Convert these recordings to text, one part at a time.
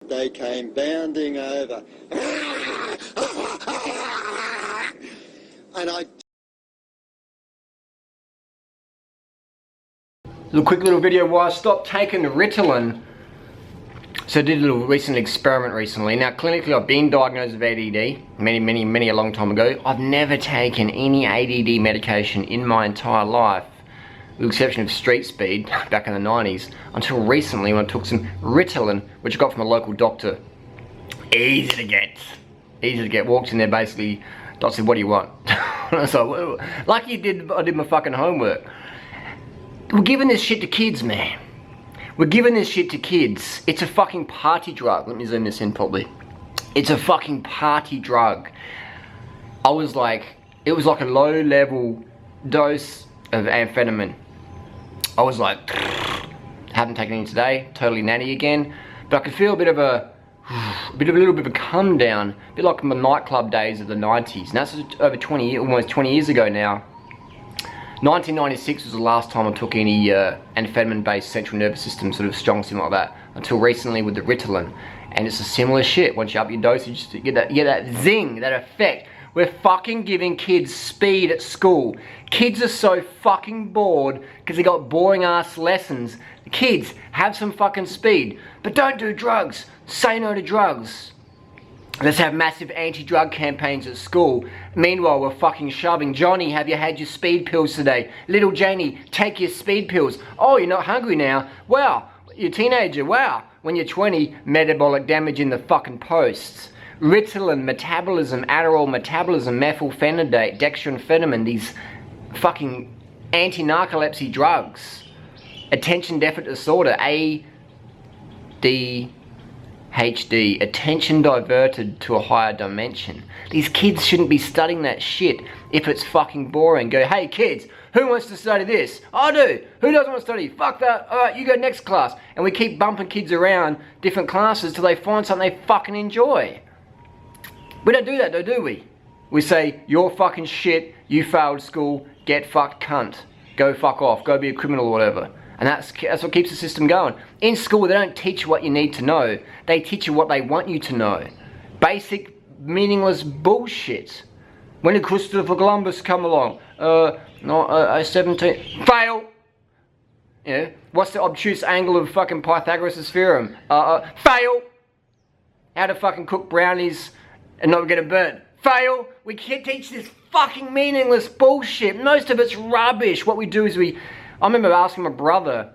they came bounding over. And I... A quick little video why I stopped taking the Ritalin. So I did a little recent experiment recently. Now clinically I've been diagnosed with ADD many a long time ago. I've never taken any ADD medication in my entire life, with the exception of street speed back in the 90s, until recently when I took some Ritalin, which I got from a local doctor. Easy to get. Walked in there basically, doctor said, what do you want? And I was like, well, lucky I did my fucking homework. We're giving this shit to kids, man. We're giving this shit to kids. It's a fucking party drug. Let me zoom this in properly. It's a fucking party drug. It was like a low level dose of amphetamine. I was like, haven't taken any today, totally natty again. But I could feel a little bit of a come down, a bit like my nightclub days of the 90s. And that's over 20 years, almost 20 years ago now. 1996 was the last time I took any amphetamine-based central nervous system sort of strong stimulant like that, until recently with the Ritalin. And it's a similar shit. Once you up your dosage, you get that zing, that effect. We're fucking giving kids speed at school. Kids are so fucking bored because they got boring ass lessons. Kids, have some fucking speed, but don't do drugs. Say no to drugs. Let's have massive anti-drug campaigns at school. Meanwhile, we're fucking shoving. Johnny, have you had your speed pills today? Little Janie, take your speed pills. Oh, you're not hungry now? Wow, you're a teenager. Wow. When you're 20, metabolic damage in the fucking posts. Ritalin, Metabolism, Adderall, Metabolism, methylphenidate, dextroamphetamine, these fucking anti-narcolepsy drugs. Attention deficit disorder, ADHD, attention diverted to a higher dimension. These kids shouldn't be studying that shit if it's fucking boring. Go, hey kids, who wants to study this? I do. Who doesn't want to study? Fuck that. Alright, you go next class. And we keep bumping kids around different classes till they find something they fucking enjoy. We don't do that though, do we? We say, you're fucking shit, you failed school, get fucked cunt. Go fuck off, go be a criminal or whatever. And that's what keeps the system going. In school, they don't teach you what you need to know. They teach you what they want you to know. Basic, meaningless bullshit. When did Christopher Columbus come along? 17... Fail! Yeah. What's the obtuse angle of fucking Pythagoras' theorem? Fail! How to fucking cook brownies and not get it burnt? Fail! We can't teach this fucking meaningless bullshit. Most of it's rubbish. What we do is I remember asking my brother,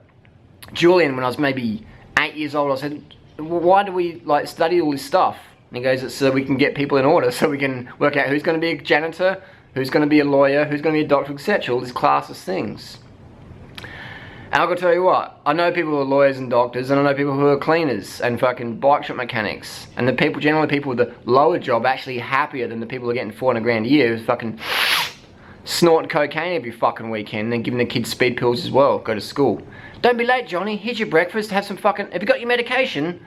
Julian, when I was maybe 8 years old, I said, why do we like study all this stuff? And he goes, it's so we can get people in order, so we can work out who's going to be a janitor, who's going to be a lawyer, who's going to be a doctor, etc. All these classes things. And I've got to tell you what, I know people who are lawyers and doctors, and I know people who are cleaners and fucking bike shop mechanics. And the people, generally people with the lower job, are actually happier than the people who are getting 400 grand a year who's fucking snorting cocaine every fucking weekend and then giving the kids speed pills as well, go to school. Don't be late, Johnny, here's your breakfast, have some fucking, have you got your medication?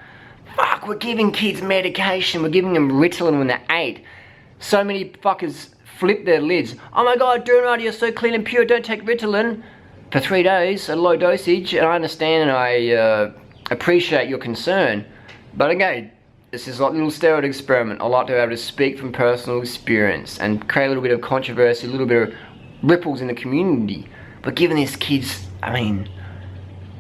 Fuck, we're giving kids medication, we're giving them Ritalin when they're 8. So many fuckers flip their lids. Oh my god, Durant, you're so clean and pure, don't take Ritalin for 3 days at low dosage. And I understand and I appreciate your concern, but again, this is like a little steroid experiment. I like to be able to speak from personal experience and create a little bit of controversy, a little bit of ripples in the community. But giving these kids, I mean,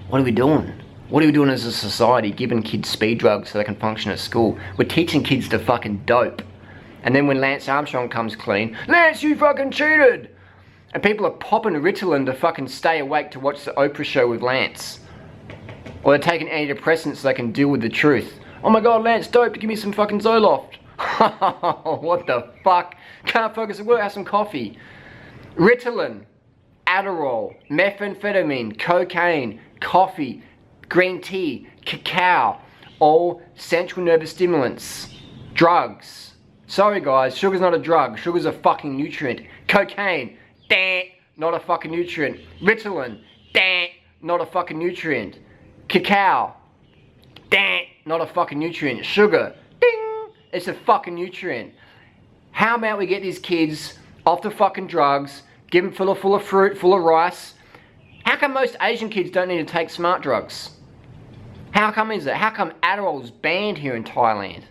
what are we doing? What are we doing as a society, giving kids speed drugs so they can function at school? We're teaching kids to fucking dope. And then when Lance Armstrong comes clean, Lance, you fucking cheated! And people are popping Ritalin to fucking stay awake to watch the Oprah show with Lance. Or they're taking antidepressants so they can deal with the truth. Oh my god, Lance, dope, give me some fucking Zoloft. What the fuck? Can't focus at work, have some coffee. Ritalin, Adderall, methamphetamine, cocaine, coffee, green tea, cacao, all central nervous stimulants. Drugs. Sorry guys, sugar's not a drug, sugar's a fucking nutrient. Cocaine, not a fucking nutrient. Ritalin, not a fucking nutrient. Cacao, not a fucking nutrient. Sugar, ding, it's a fucking nutrient. How about we get these kids off the fucking drugs, give them full of fruit, full of rice. How come most Asian kids don't need to take smart drugs? How come is it? How come Adderall is banned here in Thailand?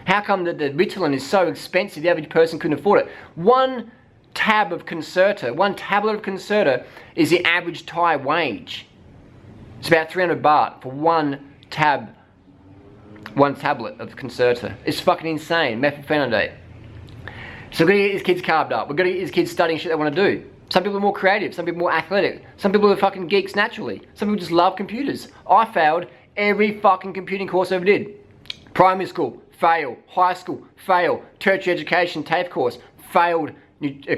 How come that the Ritalin is so expensive the average person couldn't afford it? One tablet of Concerta is the average Thai wage. It's about 300 baht for one tablet of Concerta. It's fucking insane. Methylphenidate. So we're gonna get these kids carved up. We're gonna get these kids studying shit they want to do. Some people are more creative, some people are more athletic, some people are fucking geeks naturally, some people just love computers. I failed every fucking computing course I ever did. Primary school, fail. High school, fail. Tertiary education, TAFE course, failed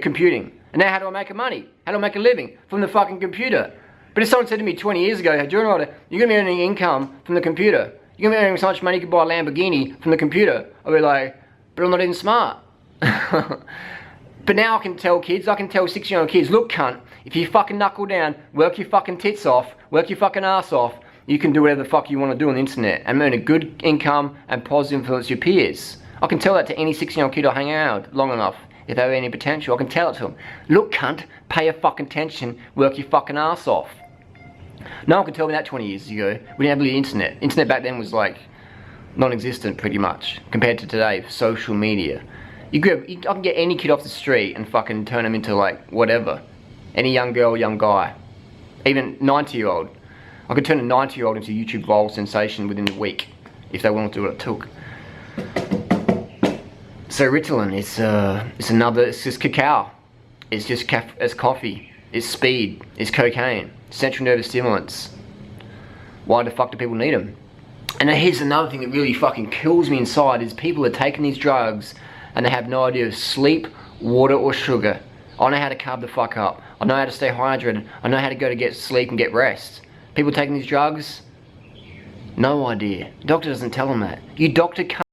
computing. And now how do I make money? How do I make a living? From the fucking computer. But if someone said to me 20 years ago, hey, you're going to be earning income from the computer. You're going to be earning so much money you can buy a Lamborghini from the computer. I'll be like, but I'm not even smart. But now I can tell 16-year-old kids, look cunt, if you fucking knuckle down, work your fucking tits off, work your fucking ass off, you can do whatever the fuck you want to do on the internet and earn a good income and positive influence your peers. I can tell that to any 16-year-old kid I hang out with long enough. If they have any potential, I can tell it to them. Look cunt, pay your fucking attention, work your fucking ass off. No one could tell me that 20 years ago. We didn't have the internet. Internet back then was like non-existent pretty much compared to today, social media. I can get any kid off the street and fucking turn them into like whatever. Any young girl, young guy. Even 90-year-old. I could turn a 90-year-old into a YouTube viral sensation within a week if they wanted to do what it took. So Ritalin, it's just cacao. It's just it's coffee. It's speed. It's cocaine. Central nervous stimulants. Why the fuck do people need them? And then here's another thing that really fucking kills me inside is people are taking these drugs and they have no idea of sleep, water or sugar. I know how to carb the fuck up. I know how to stay hydrated. I know how to go to get sleep and get rest. People taking these drugs, no idea. Doctor doesn't tell them that. You doctor can't